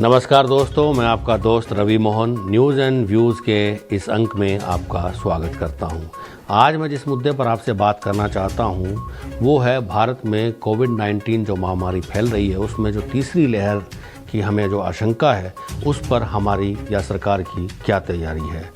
नमस्कार दोस्तों, मैं आपका दोस्त Ravi Mohan news and views के इस अंक में आपका स्वागत करता हूं। आज मैं जिस मुद्दे पर आपसे बात करना चाहता हूं वो है भारत में कोविड-19 जो महामारी फैल रही है उसमें जो तीसरी लहर की हमें जो आशंका है उस पर हमारी या सरकार की क्या तैयारी है।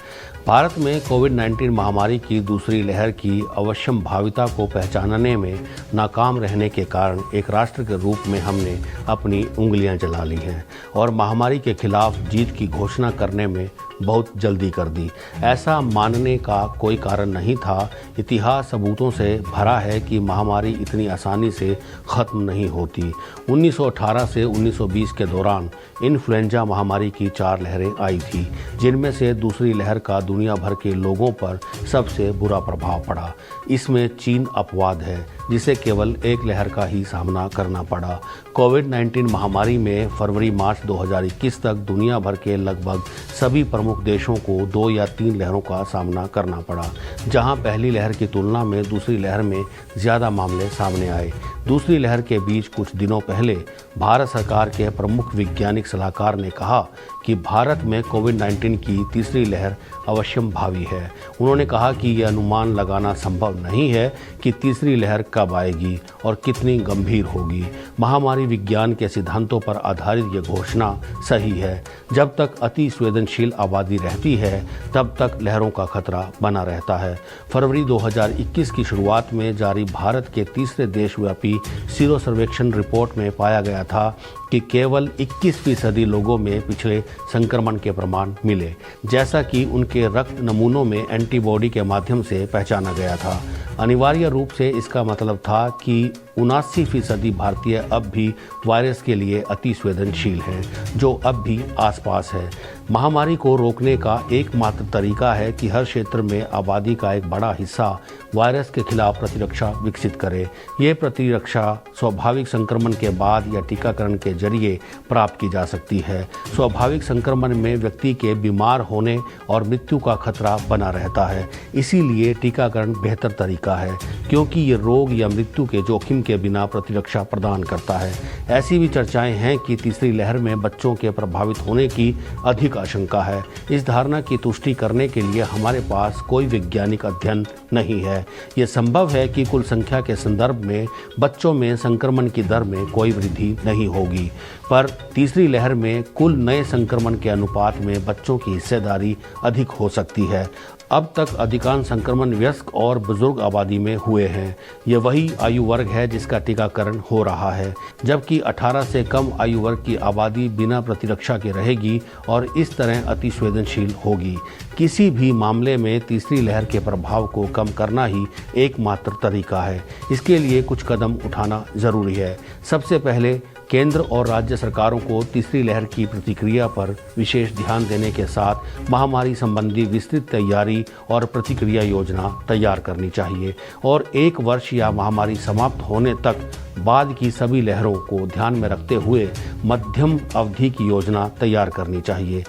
भारत में कोविड-19 महामारी की दूसरी लहर की अवश्यंभाविता को पहचानने में नाकाम रहने के कारण एक राष्ट्र के रूप में हमने अपनी उंगलियां जला ली हैं और महामारी के खिलाफ जीत की घोषणा करने में बहुत जल्दी कर दी। ऐसा मानने का कोई कारण नहीं था। इतिहास सबूतों से भरा है कि महामारी इतनी आसानी से ख़त्म नहीं होती। 1918 से 1920 के दौरान इन्फ्लुएंजा महामारी की 4 लहरें आई थी, जिनमें से दूसरी लहर का दुनिया भर के लोगों पर सबसे बुरा प्रभाव पड़ा। इसमें चीन अपवाद है, जिसे केवल एक लहर का ही सामना करना पड़ा। कोविड-19 महामारी में फरवरी-मार्च 2021 तक दुनिया भर के लगभग सभी प्रमुख देशों को 2 या 3 लहरों का सामना करना पड़ा, जहां पहली लहर की तुलना में दूसरी लहर में ज़्यादा मामले सामने आए। दूसरी लहर के बीच कुछ दिनों पहले भारत सरकार के प्रमुख वैज्ञानिक सलाहकार ने कहा कि भारत में कोविड-19 की तीसरी लहर अवश्यंभावी है। उन्होंने कहा कि यह अनुमान लगाना संभव नहीं है कि तीसरी लहर कब आएगी और कितनी गंभीर होगी। महामारी विज्ञान के सिद्धांतों पर आधारित यह घोषणा सही है। जब तक अति संवेदनशील आबादी रहती है तब तक लहरों का खतरा बना रहता है। फरवरी 2021 की शुरुआत में जारी भारत के तीसरे देशव्यापी सीरो सर्वेक्षण रिपोर्ट में पाया गया था कि केवल 21% लोगों में पिछले संक्रमण के प्रमाण मिले, जैसा कि उनके रक्त नमूनों में एंटीबॉडी के माध्यम से पहचाना गया था। अनिवार्य रूप से इसका मतलब था कि 79% भारतीय अब भी वायरस के लिए अति संवेदनशील हैं, जो अब भी आसपास है। महामारी को रोकने का एकमात्र तरीका है कि हर क्षेत्र में आबादी का एक बड़ा हिस्सा वायरस के खिलाफ प्रतिरक्षा विकसित करे। ये प्रतिरक्षा स्वाभाविक संक्रमण के बाद या टीकाकरण के जरिए प्राप्त की जा सकती है। स्वाभाविक संक्रमण में व्यक्ति के बीमार होने और मृत्यु का खतरा बना रहता है, इसीलिए टीकाकरण बेहतर तरीका है, क्योंकि ये रोग या मृत्यु के जोखिम के बिना प्रतिरक्षा प्रदान करता है। ऐसी भी चर्चाएं हैं कि तीसरी लहर में बच्चों के प्रभावित होने की अधिक आशंका है। इस धारणा की तुष्टि करने के लिए हमारे पास कोई वैज्ञानिक अध्ययन नहीं है। ये संभव है कि कुल संख्या के संदर्भ में बच्चों में संक्रमण की दर में कोई वृद्धि नहीं होगी, पर तीसरी लहर में कुल नए संक्रमण के अनुपात में बच्चों की हिस्सेदारी अधिक हो सकती है। अब तक अधिकांश संक्रमण वयस्क और बुजुर्ग आबादी में हुए हैं। ये वही आयु वर्ग है जिसका टीकाकरण हो रहा है, जबकि 18 से कम आयु वर्ग की आबादी बिना प्रतिरक्षा के रहेगी और इस तरह अति संवेदनशील होगी। किसी भी मामले में तीसरी लहर के प्रभाव को कम करना ही एकमात्र तरीका है। इसके लिए कुछ कदम उठाना जरूरी है। सबसे पहले केंद्र और राज्य सरकारों को तीसरी लहर की प्रतिक्रिया पर विशेष ध्यान देने के साथ महामारी संबंधी विस्तृत तैयारी और प्रतिक्रिया योजना तैयार करनी चाहिए और 1 वर्ष या महामारी समाप्त होने तक बाद की सभी लहरों को ध्यान में रखते हुए मध्यम अवधि की योजना तैयार करनी चाहिए।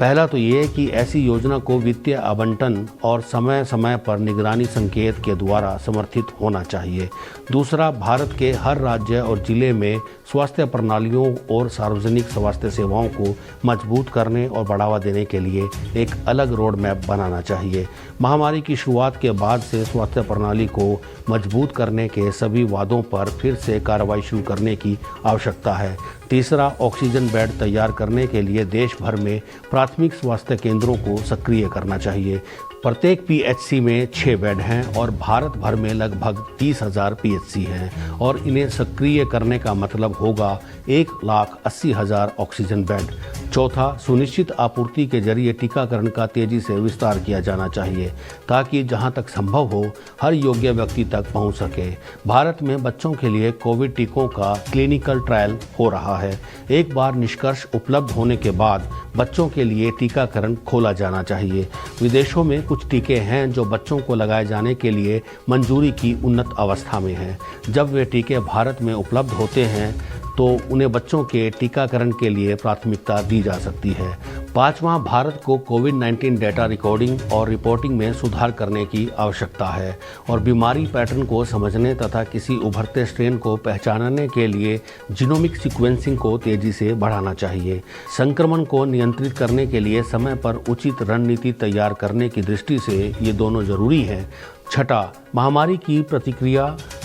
पहला तो ये कि ऐसी योजना को वित्तीय आवंटन और समय समय पर निगरानी संकेत के द्वारा समर्थित होना चाहिए। दूसरा, भारत के हर राज्य और जिले में स्वास्थ्य प्रणालियों और सार्वजनिक स्वास्थ्य सेवाओं को मजबूत करने और बढ़ावा देने के लिए एक अलग रोड मैप बनाना चाहिए। महामारी की शुरुआत के बाद से स्वास्थ्य प्रणाली को मजबूत करने के सभी वादों पर फिर से कार्रवाई शुरू करने की आवश्यकता है। तीसरा, ऑक्सीजन बेड तैयार करने के लिए देश भर में प्राथमिक स्वास्थ्य केंद्रों को सक्रिय करना चाहिए। प्रत्येक पीएचसी में 6 बेड हैं और भारत भर में लगभग 30,000 पीएचसी हैं और इन्हें सक्रिय करने का मतलब होगा 1,80,000 ऑक्सीजन बेड। चौथा, सुनिश्चित आपूर्ति के जरिए टीकाकरण का तेजी से विस्तार किया जाना चाहिए ताकि जहां तक संभव हो हर योग्य व्यक्ति तक पहुंच सके। भारत में बच्चों के लिए कोविड टीकों का क्लिनिकल ट्रायल हो रहा है। एक बार निष्कर्ष उपलब्ध होने के बाद बच्चों के लिए टीकाकरण खोला जाना चाहिए। विदेशों में कुछ टीके हैं जो बच्चों को लगाए जाने के लिए मंजूरी की उन्नत अवस्था में हैं। जब वे टीके भारत में उपलब्ध होते हैं तो उन्हें बच्चों के टीकाकरण के लिए प्राथमिकता दी जा सकती है। पांचवां, भारत को कोविड-19 डेटा रिकॉर्डिंग और रिपोर्टिंग में सुधार करने की आवश्यकता है और बीमारी पैटर्न को समझने तथा किसी उभरते स्ट्रेन को पहचानने के लिए जीनोमिक सीक्वेंसिंग को तेजी से बढ़ाना चाहिए। संक्रमण को नियंत्रित करने के लिए समय पर उचित रणनीति तैयार करने की दृष्टि से ये दोनों जरूरी हैं। छठा, महामारी की प्रतिक्रिया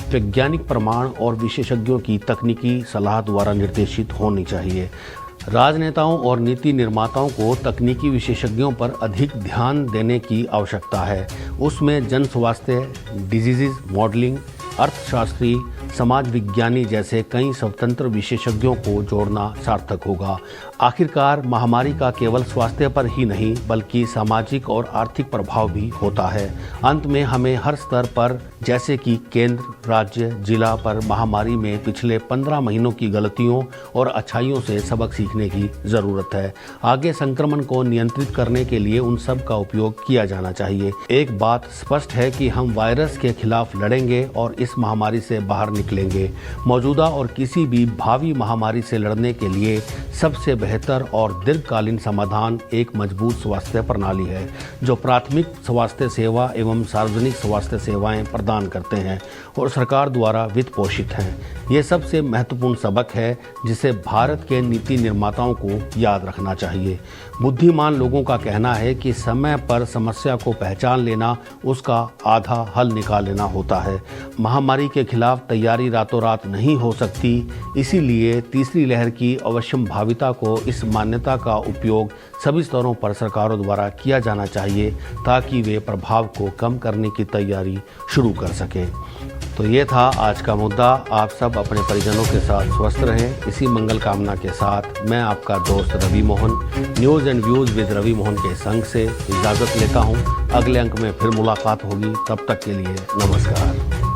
वैज्ञानिक प्रमाण और विशेषज्ञों की तकनीकी सलाह द्वारा निर्देशित होनी चाहिए। राजनेताओं और नीति निर्माताओं को तकनीकी विशेषज्ञों पर अधिक ध्यान देने की आवश्यकता है। उसमें जन स्वास्थ्य, डिजीज मॉडलिंग, अर्थशास्त्री, समाज विज्ञानी जैसे कई स्वतंत्र विशेषज्ञों को जोड़ना सार्थक होगा। आखिरकार महामारी का केवल स्वास्थ्य पर ही नहीं बल्कि सामाजिक और आर्थिक प्रभाव भी होता है। अंत में हमें हर स्तर पर जैसे कि केंद्र, राज्य, जिला पर महामारी में पिछले 15 महीनों की गलतियों और अच्छाइयों से सबक सीखने की ज़रूरत है। आगे संक्रमण को नियंत्रित करने के लिए उन सब का उपयोग किया जाना चाहिए। एक बात स्पष्ट है कि हम वायरस के खिलाफ लड़ेंगे और इस महामारी से बाहर निकलेंगे। मौजूदा और किसी भी भावी महामारी से लड़ने के लिए सबसे बेहतर और दीर्घकालीन समाधान एक मजबूत स्वास्थ्य प्रणाली है जो प्राथमिक स्वास्थ्य सेवा एवं सार्वजनिक स्वास्थ्य सेवाएं प्रदान करते हैं और सरकार द्वारा वित्त पोषित हैं। ये सबसे महत्वपूर्ण सबक है जिसे भारत के नीति निर्माताओं को याद रखना चाहिए। बुद्धिमान लोगों का कहना है कि समय पर समस्या को पहचान लेना उसका आधा हल निकाल लेना होता है। महामारी के खिलाफ तैयारी रातों रात नहीं हो सकती, इसीलिए तीसरी लहर की अवश्यंभाविता को इस मान्यता का उपयोग सभी स्तरों पर सरकारों द्वारा किया जाना चाहिए ताकि वे प्रभाव को कम करने की तैयारी शुरू कर सकें। तो ये था आज का मुद्दा। आप सब अपने परिजनों के साथ स्वस्थ रहें, इसी मंगल कामना के साथ मैं आपका दोस्त Ravi Mohan news and views with Ravi Mohan के संग से इजाज़त लेता हूँ। अगले अंक में फिर मुलाकात होगी, तब तक के लिए नमस्कार।